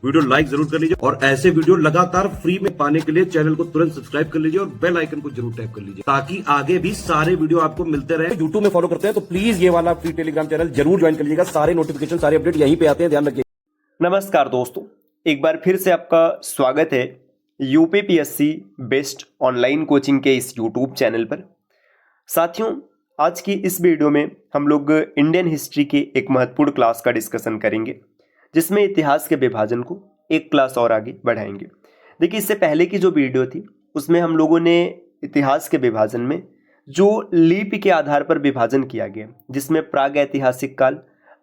Video like जरूर कर लीजिए और ऐसे वीडियो लगातार फ्री में पाने के लिए चैनल को तुरंत सब्सक्राइब कर लीजिए और बेल आइकन को जरूर टैप कर लीजिए ताकि आगे भी सारे वीडियो आपको मिलते रहे। यूट्यूब में फॉलो करते हैं तो प्लीज ये वाला फ्री टेलीग्राम चैनल जरूर ज्वाइन कर लीजिएगा। सारे नोटिफिकेशन सारे अपडेट यहीं पे आते हैं, ध्यान रखिए। नमस्कार दोस्तों, एक बार फिर से आपका स्वागत है यूपीपीएससी बेस्ट ऑनलाइन कोचिंग के इस यूट्यूब चैनल पर। साथियों, आज की इस वीडियो में हम लोग इंडियन हिस्ट्री की एक महत्वपूर्ण क्लास का डिस्कशन करेंगे, जिसमें इतिहास के विभाजन को एक क्लास और आगे बढ़ाएंगे। देखिए, इससे पहले की जो वीडियो थी उसमें हम लोगों ने इतिहास के विभाजन में जो लिपि के आधार पर विभाजन किया गया, जिसमें प्राग ऐतिहासिक काल,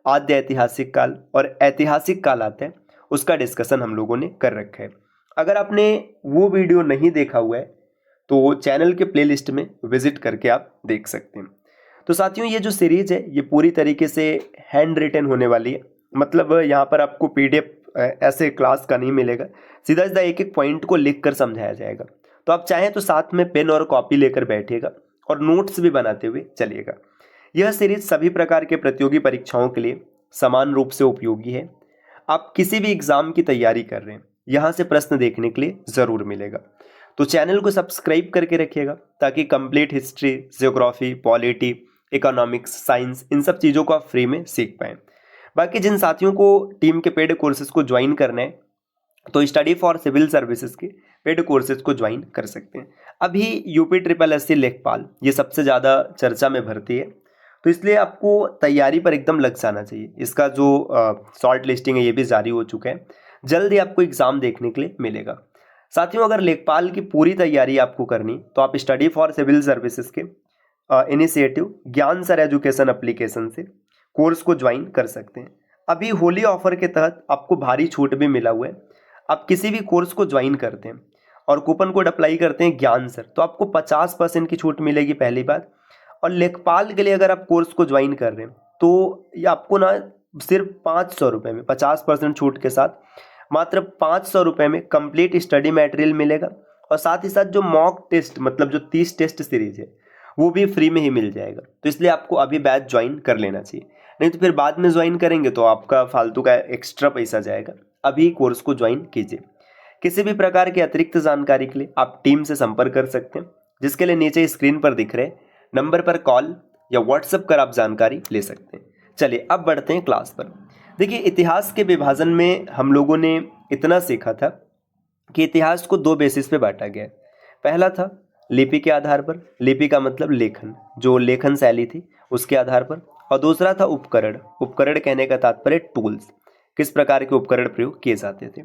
आद्य ऐतिहासिक काल और ऐतिहासिक काल आता है, उसका डिस्कशन हम लोगों ने कर रखा है। अगर आपने वो वीडियो नहीं देखा हुआ है तो चैनल के प्लेलिस्ट में विजिट करके आप देख सकते हैं। तो साथियों, ये जो सीरीज है ये पूरी तरीके से हैंड रिटन होने वाली है। मतलब यहाँ पर आपको पीडीएफ ऐसे क्लास का नहीं मिलेगा, सीधा सीधा एक एक पॉइंट को लिख कर समझाया जाएगा। तो आप चाहें तो साथ में पेन और कॉपी लेकर बैठिएगा और नोट्स भी बनाते हुए चलिएगा। यह सीरीज सभी प्रकार के प्रतियोगी परीक्षाओं के लिए समान रूप से उपयोगी है। आप किसी भी एग्जाम की तैयारी कर रहे हैं, यहाँ से प्रश्न देखने के लिए ज़रूर मिलेगा। तो चैनल को सब्सक्राइब करके रखिएगा ताकि complete history, geography, polity, economics, science, इन सब चीज़ों को आप फ्री में सीख पाएँ। बाकी जिन साथियों को टीम के पेड कोर्सेज को ज्वाइन करना है तो स्टडी फॉर सिविल सर्विसेज के पेड कोर्सेज को ज्वाइन कर सकते हैं। अभी UPSSC लेखपाल ये सबसे ज़्यादा चर्चा में भर्ती है, तो इसलिए आपको तैयारी पर एकदम लग जाना चाहिए। इसका जो शॉर्ट लिस्टिंग है ये भी जारी हो चुका है, जल्द ही आपको एग्ज़ाम देखने के लिए मिलेगा। साथियों, अगर लेखपाल की पूरी तैयारी आपको करनी तो आप स्टडी फॉर सिविल सर्विसेज के इनिशिएटिव ज्ञान सर एजुकेशन एप्लीकेशन से कोर्स को ज्वाइन कर सकते हैं। अभी होली ऑफर के तहत आपको भारी छूट भी मिला हुआ है। आप किसी भी कोर्स को ज्वाइन करते हैं और कूपन कोड अप्लाई करते हैं ज्ञान सर, तो आपको 50% की छूट मिलेगी, पहली बात। और लेखपाल के लिए अगर आप कोर्स को ज्वाइन कर रहे हैं तो ये आपको ना सिर्फ 500 रुपये में 50% छूट के साथ मात्र 500 रुपये में कंप्लीट स्टडी मटेरियल मिलेगा और साथ ही साथ जो मॉक टेस्ट, मतलब जो 30 टेस्ट सीरीज है, वो भी फ्री में ही मिल जाएगा। तो इसलिए आपको अभी बैच ज्वाइन कर लेना चाहिए, नहीं तो फिर बाद में ज्वाइन करेंगे तो आपका फालतू का एक्स्ट्रा पैसा जाएगा। अभी कोर्स को ज्वाइन कीजिए। किसी भी प्रकार की अतिरिक्त जानकारी के लिए आप टीम से संपर्क कर सकते हैं, जिसके लिए नीचे स्क्रीन पर दिख रहे नंबर पर कॉल या व्हाट्सएप कर आप जानकारी ले सकते हैं। चलिए अब बढ़ते हैं क्लास पर। देखिए, इतिहास के विभाजन में हम लोगों ने इतना सीखा था कि इतिहास को दो बेसिस पे बांटा गया है। पहला था लिपि के आधार पर, लिपि का मतलब लेखन, जो लेखन शैली थी उसके आधार पर, और दूसरा था उपकरण। उपकरण कहने का तात्पर्य टूल्स, किस प्रकार के उपकरण प्रयोग किए जाते थे।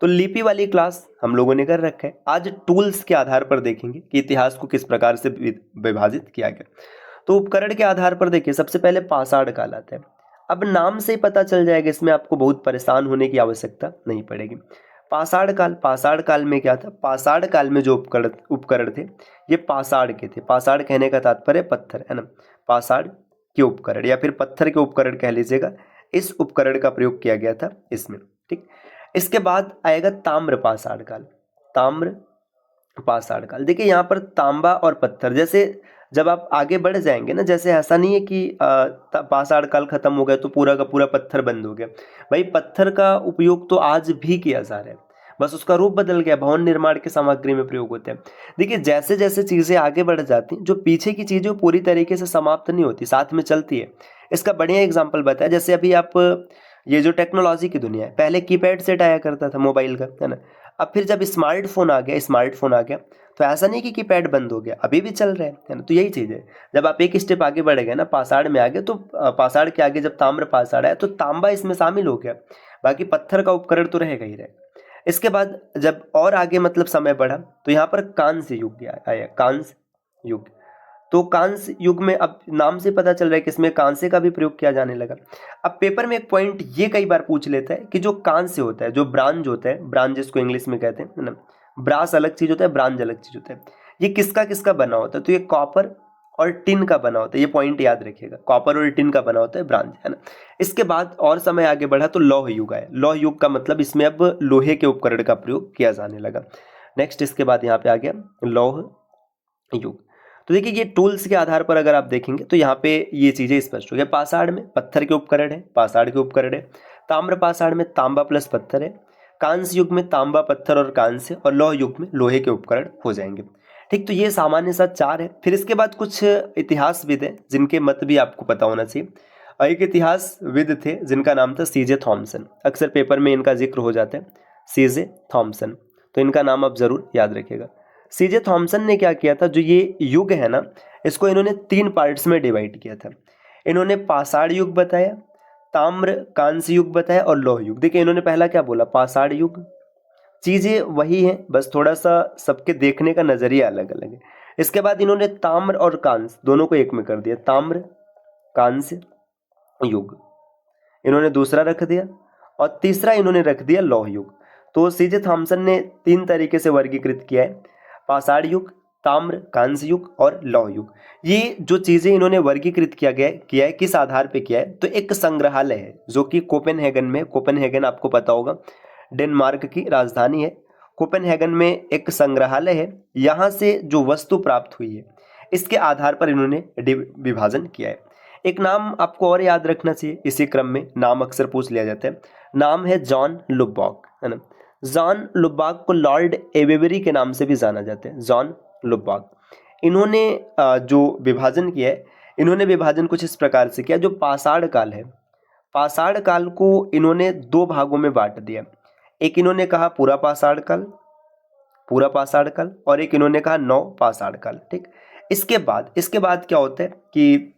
तो लिपि वाली क्लास हम लोगों ने कर रखा है। आज टूल्स के आधार पर देखेंगे कि इतिहास को किस प्रकार से विभाजित किया गया। तो उपकरण के आधार पर देखिए, सबसे पहले पाषाण काल आता है। अब नाम से ही पता चल जाएगा, इसमें आपको बहुत परेशान होने की आवश्यकता नहीं पड़ेगी। पाषाण काल में क्या था? पाषाण काल में जो उपकरण थे ये पाषाण के थे। पाषाण कहने का तात्पर्य पत्थर, है ना। पाषाण के उपकरण या फिर पत्थर के उपकरण कह लीजिएगा, इस उपकरण का प्रयोग किया गया था इसमें, ठीक। इसके बाद आएगा ताम्र पाषाण काल। ताम्र पाषाण काल, देखिए यहाँ पर तांबा और पत्थर, जैसे जब आप आगे बढ़ जाएंगे ना, जैसे ऐसा नहीं है कि पाषाण काल खत्म हो गया तो पूरा का पूरा पत्थर बंद हो गया। भाई, पत्थर का उपयोग तो आज भी किया जा रहा है, बस उसका रूप बदल गया, भवन निर्माण की सामग्री में प्रयोग होते हैं। देखिए, जैसे जैसे चीज़ें आगे बढ़ जाती हैं, जो पीछे की चीज़ें पूरी तरीके से समाप्त नहीं होती, साथ में चलती है। इसका बढ़िया एग्जाम्पल बताया, जैसे अभी आप ये जो टेक्नोलॉजी की दुनिया है, पहले कीपैड सेट आया करता था मोबाइल का, है ना। अब फिर जब स्मार्टफोन आ गया तो ऐसा नहीं कि कीपैड बंद हो गया, अभी भी चल रहा है ना। तो यही चीज़ है, जब आप एक स्टेप आगे बढ़ गए ना, पाषाण में आ गए, तो पाषाण के आगे जब ताम्र पाषाण आया तो तांबा इसमें शामिल हो गया, बाकी पत्थर का उपकरण तो रहेगा ही रहेगा। इसके बाद जब और आगे मतलब समय बढ़ा तो यहाँ पर कांस्य युग आया, कांस्य युग। तो कांस्य युग में अब नाम से पता चल रहा है कि इसमें कांस्य का भी प्रयोग किया जाने लगा। अब पेपर में एक पॉइंट ये कई बार पूछ लेता है कि जो कांस्य होता है, जो ब्रांज होता है, ब्रांज जिसको इंग्लिश में कहते हैं ना, ब्रास अलग चीज होता है, ब्रांज अलग चीज होता है, ये किसका किसका बना होता है? तो ये कॉपर और टिन का बना होता है, ये पॉइंट याद रखिएगा, कॉपर और टिन का बना होता है ब्रांज, है ना। इसके बाद और समय आगे बढ़ा तो लौह युग आया। लौह युग का मतलब इसमें अब लोहे के उपकरण का प्रयोग किया जाने लगा। नेक्स्ट इसके बाद यहाँ पे आ गया लौह युग। तो देखिए, ये टूल्स के आधार पर अगर आप देखेंगे तो यहाँ पे ये चीजें स्पष्ट हो गया। पाषाण में पत्थर के उपकरण है, पाषाण के उपकरण है। ताम्र पाषाण में तांबा प्लस पत्थर है। कांस्य युग में तांबा, पत्थर और कांस्य, और लौह युग में लोहे के उपकरण हो जाएंगे। ठीक, तो ये सामान्य सा 4 है। फिर इसके बाद कुछ इतिहासविद हैं जिनके मत भी आपको पता होना चाहिए। एक इतिहासविद थे जिनका नाम था सीजे थॉमसन, अक्सर पेपर में इनका जिक्र हो जाता है, सीजे थॉमसन, तो इनका नाम आप जरूर याद रखिएगा। सीजे थॉमसन ने क्या किया था, जो ये युग है ना, इसको इन्होंने 3 पार्ट्स में डिवाइड किया था। इन्होंने पाषाण युग बताया, ताम्र कांस्य युग बताया और लौह युग। देखिए इन्होंने पहला क्या बोला, पाषाण युग, चीजें वही हैं, बस थोड़ा सा सबके देखने का नजरिया अलग अलग है। इसके बाद इन्होंने ताम्र और कांस्य दोनों को एक में कर दिया, ताम्र कांस्य युग इन्होंने दूसरा रख दिया, और तीसरा इन्होंने रख दिया लौह युग। तो सीजे थॉमसन ने 3 तरीके से वर्गीकृत किया है, पाषाण युग, ताम्र कांस्य युग और लौह युग। ये जो चीजें इन्होंने वर्गीकृत किया है किस आधार पे किया है, तो एक संग्रहालय है जो कि कोपेनहेगन में, कोपेनहेगन आपको पता होगा डेनमार्क की राजधानी है, कोपेनहेगन में एक संग्रहालय है, यहाँ से जो वस्तु प्राप्त हुई है इसके आधार पर इन्होंने विभाजन किया है। एक नाम आपको और याद रखना चाहिए, इसी क्रम में नाम अक्सर पूछ लिया जाता है, नाम है जॉन लुबाक, है ना। जॉन लुबाक को लॉर्ड एवेबरी के नाम से भी जाना जाता है, जॉन लुबाक। इन्होंने जो विभाजन किया है, इन्होंने विभाजन कुछ इस प्रकार से किया, जो पाषाण काल है, पाषाण काल को इन्होंने 2 भागों में बांट दिया। एक इन्होंने कहा पूरा पाषाण काल, पूरा पाषाण काल, और एक इन्होंने कहा 9 पाषाण काल। ठीक, इसके बाद क्या होता है कि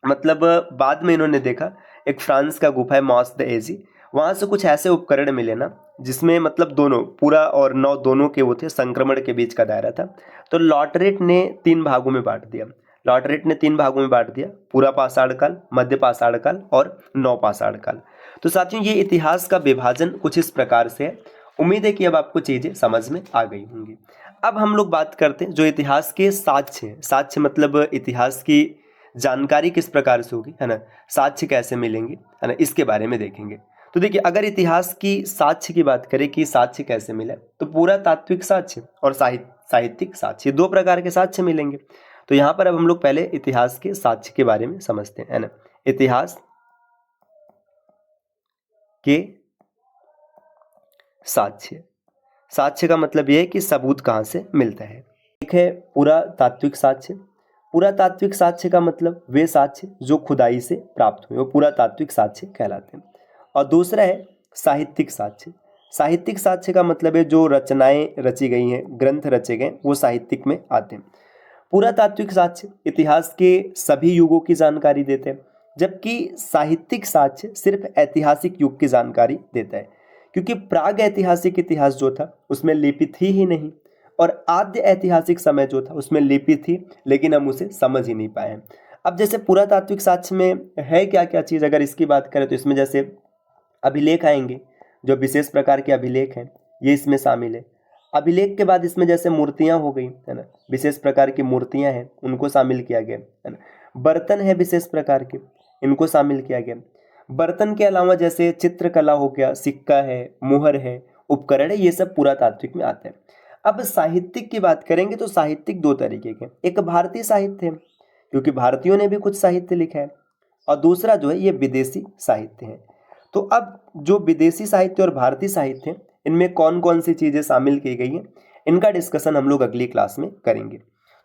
मतलब बाद में इन्होंने देखा एक फ्रांस का गुफा है मॉस द एजी, वहां से कुछ ऐसे उपकरण मिले ना जिसमें मतलब दोनों पूरा और 9 दोनों के वो थे, संक्रमण के बीच का दायरा था। तो लॉटरेट ने 3 भागों में बांट दिया, लॉटरेट ने 3 भागों में बांट दिया, पूरा पाषाण काल, मध्य पाषाण काल और 9 पाषाण काल। तो साथियों ये इतिहास का विभाजन कुछ इस प्रकार से है। उम्मीद है कि अब आपको चीजें समझ में आ गई होंगी। अब हम लोग बात करते हैं जो इतिहास के साक्ष्य हैं, साक्ष्य मतलब इतिहास की जानकारी किस प्रकार से होगी, है ना, साक्ष्य कैसे मिलेंगे, है ना, इसके बारे में देखेंगे। तो देखिए अगर इतिहास की साक्ष्य की बात करें कि साक्ष्य कैसे मिले, तो पूरा तात्विक साक्ष्य और साहित्यिक साक्ष्य, 2 प्रकार के साक्ष्य मिलेंगे। तो यहाँ पर अब हम लोग पहले इतिहास के साक्ष्य के बारे में समझते हैं, है ना। इतिहास के साक्ष्य, साक्ष्य का मतलब यह है कि सबूत कहाँ से मिलता है। एक है पूरा तात्विक साक्ष्य, पूरा तात्विक साक्ष्य का मतलब वे साक्ष्य जो खुदाई से प्राप्त हुए वो पूरा तात्विक साक्ष्य कहलाते हैं। और दूसरा है साहित्यिक साक्ष्य, साहित्यिक साक्ष्य का मतलब है जो रचनाएं रची गई हैं, ग्रंथ रचे गए, वो साहित्यिक में आते हैं। पूरा तात्विक साक्ष्य इतिहास के सभी युगों की जानकारी देते हैं, जबकि साहित्यिक साक्ष्य सिर्फ ऐतिहासिक युग की जानकारी देता है, क्योंकि प्राग ऐतिहासिक इतिहास जो था उसमें लिपि थी ही नहीं, और आद्य ऐतिहासिक समय जो था उसमें लिपि थी, लेकिन हम उसे समझ ही नहीं पाए। अब जैसे पुरातात्विक साक्ष्य में है क्या क्या चीज़, अगर इसकी बात करें तो इसमें जैसे अभिलेख आएंगे, जो विशेष प्रकार के अभिलेख हैं ये इसमें शामिल है। अभिलेख के बाद इसमें जैसे मूर्तियां हो गई, है ना, विशेष प्रकार की मूर्तियां हैं उनको शामिल किया गया, है ना। बर्तन है विशेष प्रकार के, इनको शामिल किया गया। बर्तन के अलावा जैसे चित्रकला हो गया, सिक्का है, मुहर है, उपकरण है, ये सब पुरातात्विक में आते हैं। अब साहित्यिक की बात करेंगे तो साहित्यिक 2 तरीके के, एक भारतीय साहित्य है क्योंकि भारतीयों ने भी कुछ साहित्य लिखा है, और दूसरा जो है ये विदेशी साहित्य है। तो अब जो विदेशी साहित्य और भारतीय साहित्य है, इनमें कौन कौन सी चीज़ें शामिल की गई हैं, इनका डिस्कशन हम लोग अगली क्लास में करेंगे।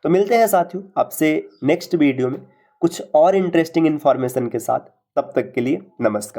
तो मिलते हैं साथियों आपसे नेक्स्ट वीडियो में कुछ और इंटरेस्टिंग इन्फॉर्मेशन के साथ। तब तक के लिए नमस्कार।